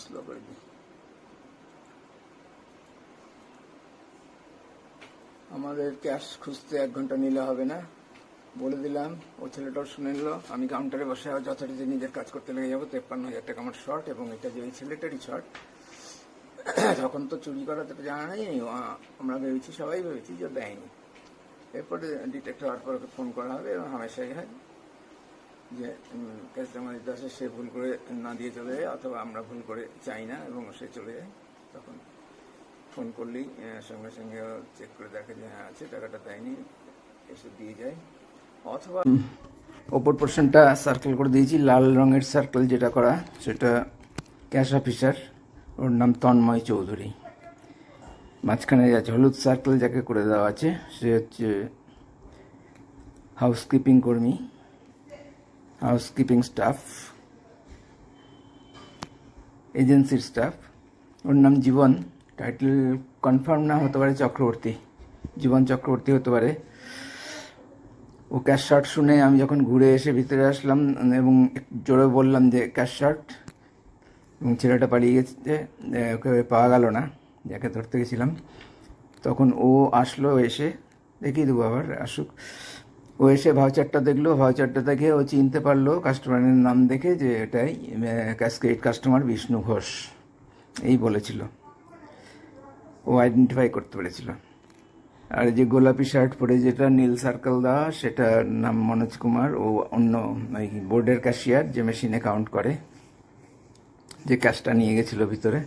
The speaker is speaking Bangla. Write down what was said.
স্লো করে দিই। আমাদের ক্যাশ খুঁজতে 1 ঘন্টা নিলে হবে না, বলে দিলাম। ও ছেলেটাও শুনে নিল। আমি কাউন্টারে বসে যথারীতি নিজের কাজ করতে লেগে যাবো। 53,000 টাকা আমার শর্ট, এবং এটা যে ওই ছেলেটারই শর্ট। তখন তো চুরি করা তো জানা নেই, আমরা ভেবেছি, সবাই ভেবেছি যে দেয়নি। এরপরে ডিটেক্ট হওয়ার পর ওকে ফোন করা হবে, এবং হামেশাই হয় যে ক্যাশ জমা দিতে আসে, সে ভুল করে না দিয়ে চলে যায়, অথবা আমরা ভুল করে চাই না এবং সে চলে যায়। তখন ফোন করলেই সঙ্গে সঙ্গে চেক করে দেখে যে হ্যাঁ আছে, টাকাটা দেয়নি, এসে দিয়ে যায়। অথবা ওপর পোর্শনটা সার্কেল করে দিয়েছি, লাল রঙের সার্কেল যেটা করা, সেটা ক্যাশ অফিসার, ওর নাম তন্ময় চৌধুরী। মাঝখানে আছে হলুদ সার্কেল যাকে করে দেওয়া আছে, সে হচ্ছে হাউসকিপিং কর্মী, হাউসকিপিং স্টাফ, এজেন্সির স্টাফ। ওর নাম জীবন, টাইটেল কনফার্ম না হতে পারে, চক্রবর্তী, জীবন চক্রবর্তী হতে পারে। ও ক্যাশ শর্ট শুনে আমি যখন ঘুরে এসে ভিতরে আসলাম এবং জোরে বললাম যে ক্যাশ শর্ট, এবং ছেলেটা পালিয়ে গেছে, ওকে পাওয়া গেল না, যাকে ধরতে গেছিলাম। তখন ও আসলো, এসে দেখিয়ে দেবো আবার আসুক। ও এসে ভাউচারটা দেখলো, ভাউচারটা দেখে ও চিনতে পারলো কাস্টমারের নাম দেখে যে এটাই ক্যাশক্রেডিট কাস্টমার বিষ্ণু ঘোষ, এই বলেছিল। ও আইডেন্টিফাই করতে পেরেছিল। আর যে গোলাপি শার্ট পরে যেটা নীল সার্কেল দেওয়া, সেটার নাম মনোজ কুমার। ও অন্য ওই বোর্ডের ক্যাশিয়ার, যে মেশিনে কাউন্ট করে, যে ক্যাশটা নিয়ে গেছিল ভিতরে।